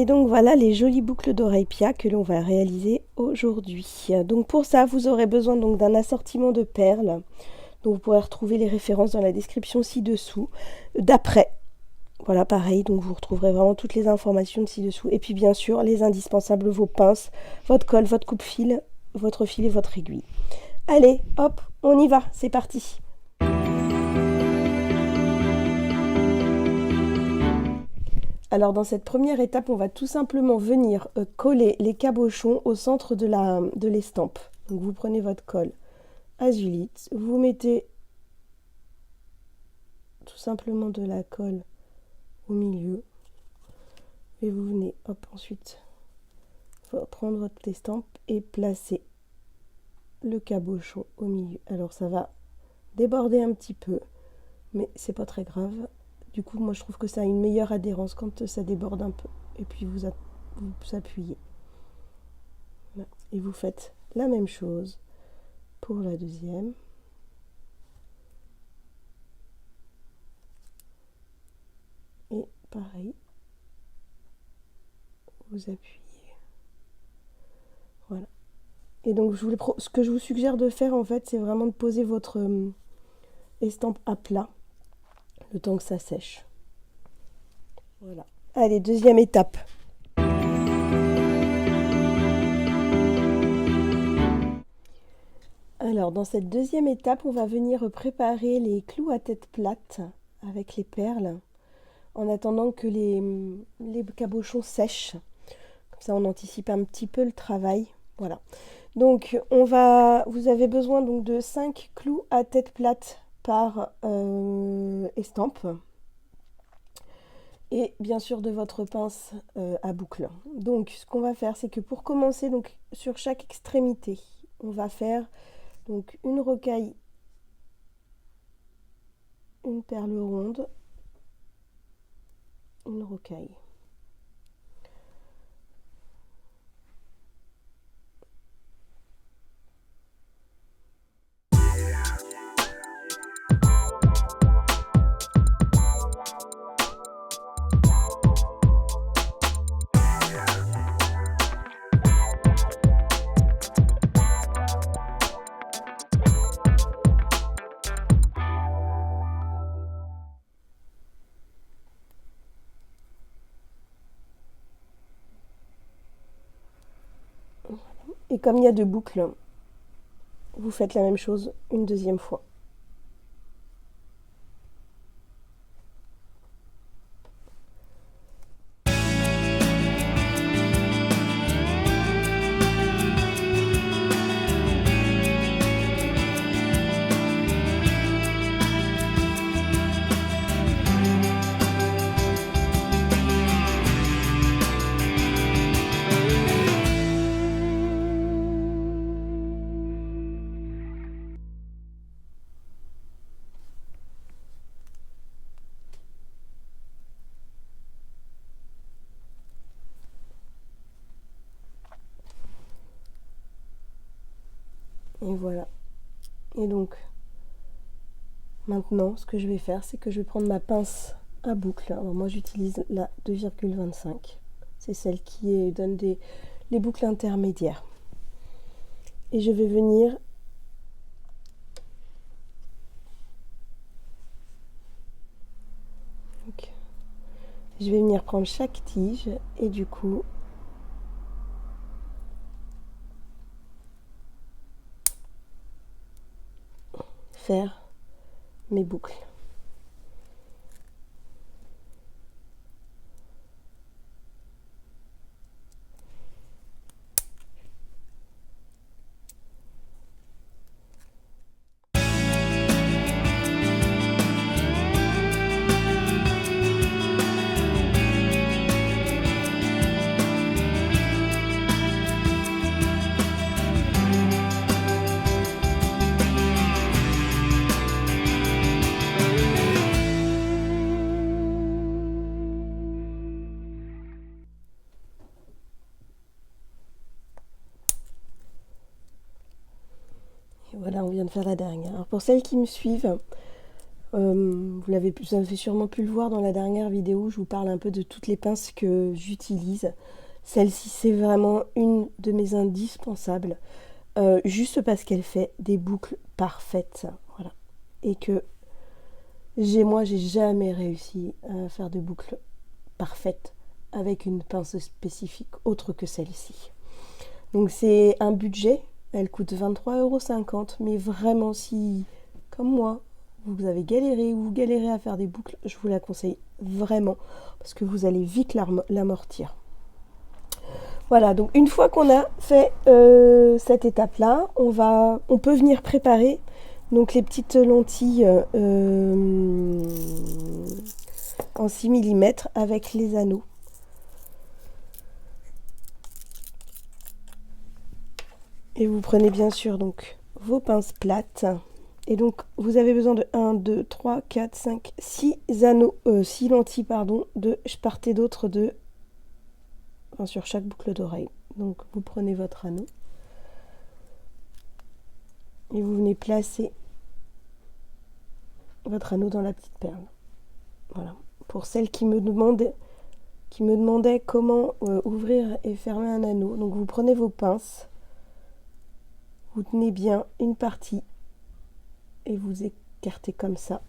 donc voilà les jolies boucles d'oreilles Pia que l'on va réaliser aujourd'hui. Donc pour ça, vous aurez besoin donc d'un assortiment de perles. Donc vous pourrez retrouver les références dans la description ci-dessous. D'après, voilà pareil, donc vous retrouverez vraiment toutes les informations ci-dessous. Et puis bien sûr, les indispensables, vos pinces, votre colle, votre coupe-fil, votre fil et votre aiguille. Allez, hop, on y va, c'est parti. Alors dans cette première étape, on va tout simplement venir coller les cabochons au centre de l'estampe. Donc vous prenez votre colle azulite, vous mettez tout simplement de la colle au milieu et vous venez ensuite prendre votre estampe et placer le cabochon au milieu. Alors ça va déborder un petit peu, mais c'est pas très grave. Du coup, moi je trouve que ça a une meilleure adhérence quand ça déborde un peu. Et puis vous appuyez. Voilà. Et vous faites la même chose pour la deuxième. Et pareil, vous appuyez. Voilà. Et donc ce que je vous suggère de faire en fait, c'est vraiment de poser votre estampe à plat le temps que ça sèche. Voilà. Allez, deuxième étape. Alors, dans cette deuxième étape, on va venir préparer les clous à tête plate avec les perles en attendant que les cabochons sèchent. Comme ça, on anticipe un petit peu le travail. Voilà. Donc, vous avez besoin donc de 5 clous à tête plate par estampe. Et bien sûr de votre pince à boucle. Donc, ce qu'on va faire, c'est que pour commencer, donc, sur chaque extrémité, on va faire donc une rocaille, une perle ronde, une rocaille. Et comme il y a deux boucles, vous faites la même chose une deuxième fois. Et voilà. Et donc, maintenant, ce que je vais faire, c'est que je vais prendre ma pince à boucle. Alors moi, j'utilise la 2,25. C'est celle qui donne les boucles intermédiaires. Et je vais venir prendre chaque tige et du coup faire mes boucles. Et voilà, on vient de faire la dernière. Alors pour celles qui me suivent, Vous avez sûrement pu le voir dans la dernière vidéo, je vous parle un peu de toutes les pinces que j'utilise. Celle-ci, c'est vraiment une de mes indispensables, juste parce qu'elle fait des boucles parfaites, voilà. Et que moi, j'ai jamais réussi à faire de boucles parfaites avec une pince spécifique autre que celle-ci. Donc c'est un budget, elle coûte 23,50 €, mais vraiment si, comme moi, vous avez galéré ou vous galérez à faire des boucles, je vous la conseille vraiment parce que vous allez vite l'amortir. Voilà, donc une fois qu'on a fait cette étape-là, on peut venir préparer donc les petites lentilles en 6 mm avec les anneaux. Et vous prenez bien sûr donc vos pinces plates. Et donc vous avez besoin de 1, 2, 3, 4, 5, 6 anneaux, 6 lentilles pardon, de part et d'autre sur chaque boucle d'oreille. Donc vous prenez votre anneau et vous venez placer votre anneau dans la petite perle. Voilà. Pour celles qui me demandaient comment ouvrir et fermer un anneau, donc vous prenez vos pinces, vous tenez bien une partie et vous écartez comme ça.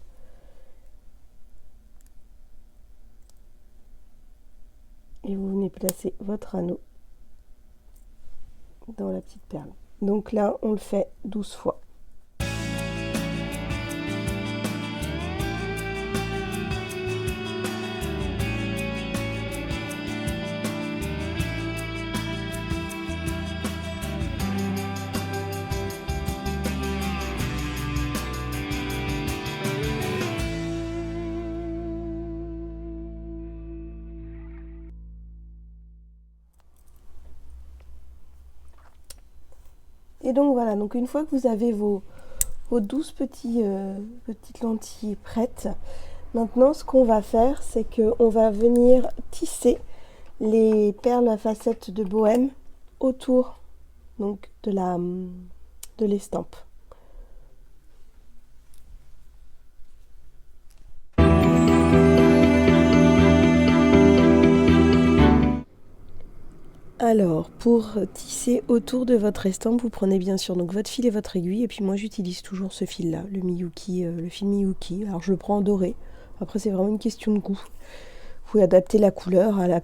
Et vous venez placer votre anneau dans la petite perle. Donc là, on le fait 12 fois. Et donc voilà, donc une fois que vous avez vos 12 petites lentilles prêtes, maintenant ce qu'on va faire, c'est qu'on va venir tisser les perles à facettes de bohème autour donc de l'estampe. Alors, pour tisser autour de votre estampe, vous prenez bien sûr donc votre fil et votre aiguille. Et puis moi, j'utilise toujours ce fil-là, le Miyuki, le fil Miyuki. Alors, je le prends en doré. Après, c'est vraiment une question de goût. Vous pouvez adapter la couleur à la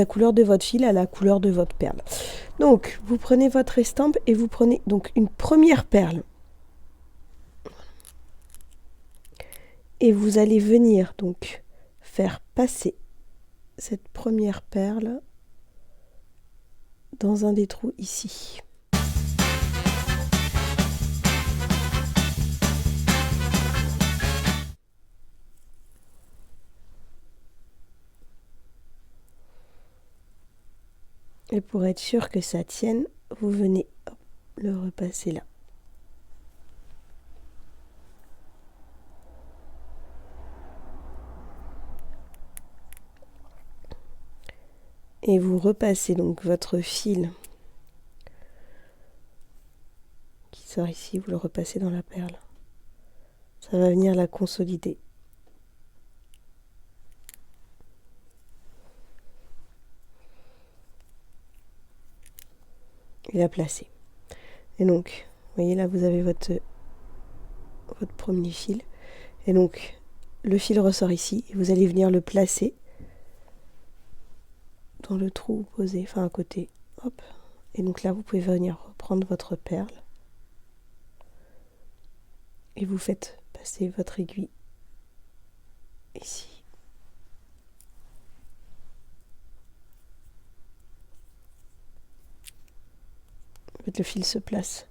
couleur de votre fil à la couleur de votre perle. Donc, vous prenez votre estampe et vous prenez donc une première perle. Et vous allez venir donc faire passer cette première perle dans un des trous ici. Et pour être sûr que ça tienne, vous venez le repasser là. Et vous repassez donc votre fil qui sort ici, vous le repassez dans la perle. Ça va venir la consolider. Et la placer. Et donc, vous voyez là, vous avez votre premier fil. Et donc, le fil ressort ici. Et vous allez venir le placer dans le trou posé, enfin à côté. Hop. Et donc là, vous pouvez venir reprendre votre perle. Et vous faites passer votre aiguille ici. En fait, le fil se place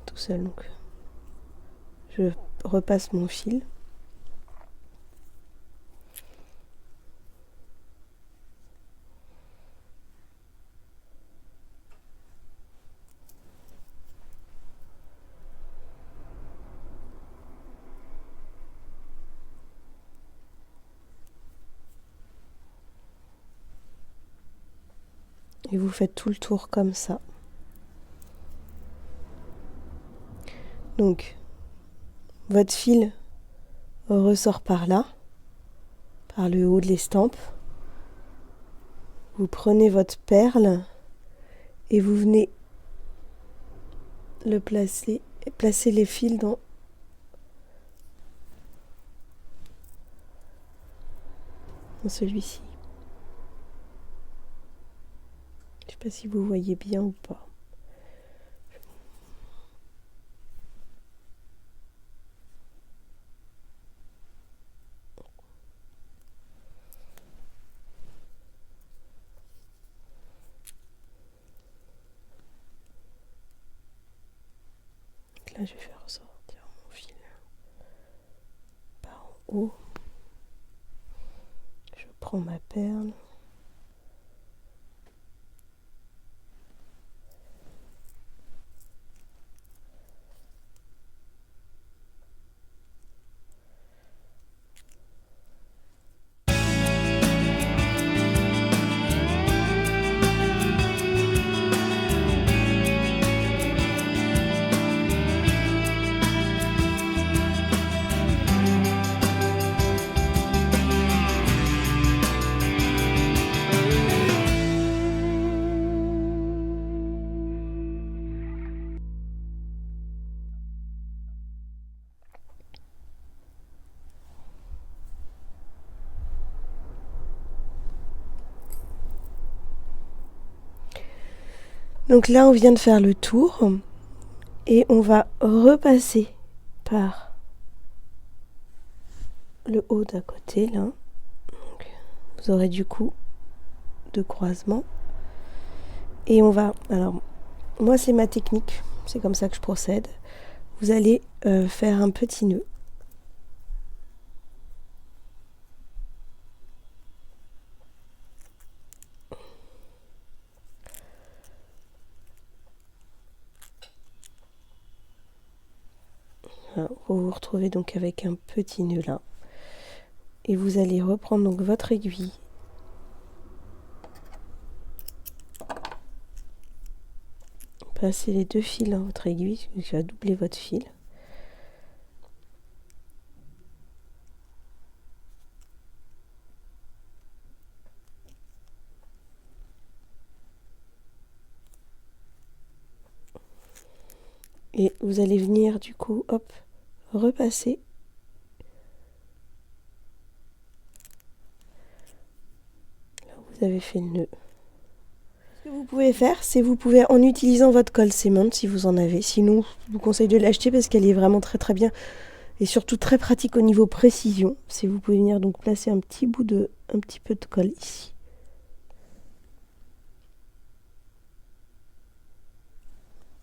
tout seul. Donc, je repasse mon fil. Et vous faites tout le tour comme ça. Donc, Votre fil ressort par là, par le haut de l'estampe. Vous prenez votre perle et vous venez le placer les fils dans celui-ci. Je ne sais pas si vous voyez bien ou pas. Donc là, je vais faire ressortir mon fil par en haut. Je prends ma perle. Donc là, on vient de faire le tour et on va repasser par le haut d'à côté, là. Donc, vous aurez du coup deux croisements. Et on va... Alors, moi, c'est ma technique. C'est comme ça que je procède. Vous allez faire un petit nœud. Voilà, vous vous retrouvez donc avec un petit nœud là. Et vous allez reprendre donc votre aiguille. Passez les deux fils dans votre aiguille, qui va doubler votre fil. Et vous allez venir du coup, hop, repasser. Là où vous avez fait le nœud. Ce que vous pouvez faire, c'est vous pouvez, en utilisant votre colle sémante, si vous en avez, sinon je vous conseille de l'acheter parce qu'elle est vraiment très très bien et surtout très pratique au niveau précision. Si vous pouvez venir donc placer un petit peu de colle ici.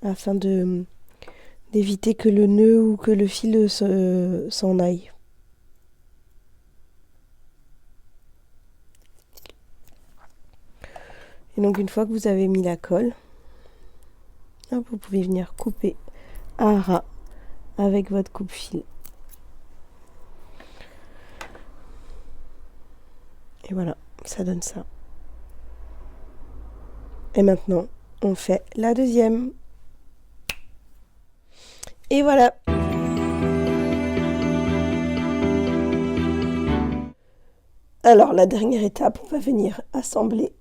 Afin d'éviter que le nœud ou que le fil s'en aille. Et donc une fois que vous avez mis la colle, hop, vous pouvez venir couper à ras avec votre coupe-fil. Et voilà, ça donne ça. Et maintenant, on fait la deuxième. Et voilà. Alors, la dernière étape, on va venir assembler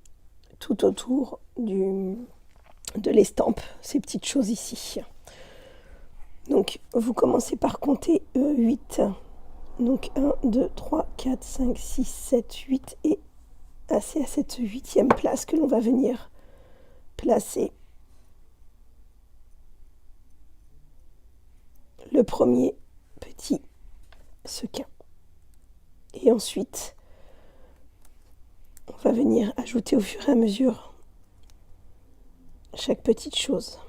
tout autour de l'estampe, ces petites choses ici. Donc, vous commencez par compter 8. Donc, 1, 2, 3, 4, 5, 6, 7, 8. Et c'est à cette 8e place que l'on va venir placer le premier petit sequin. Et ensuite, on va venir ajouter au fur et à mesure chaque petite chose.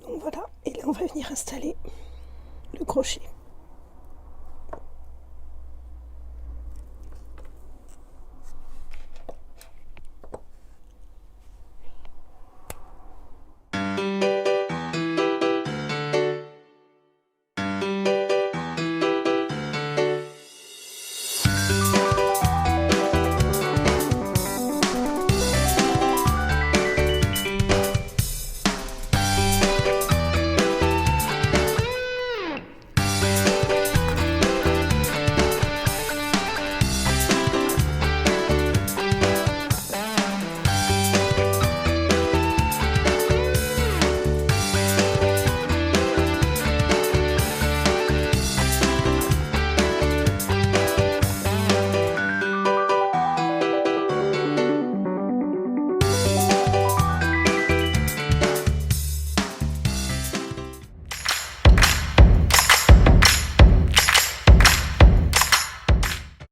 Donc voilà, et là on va venir installer le crochet.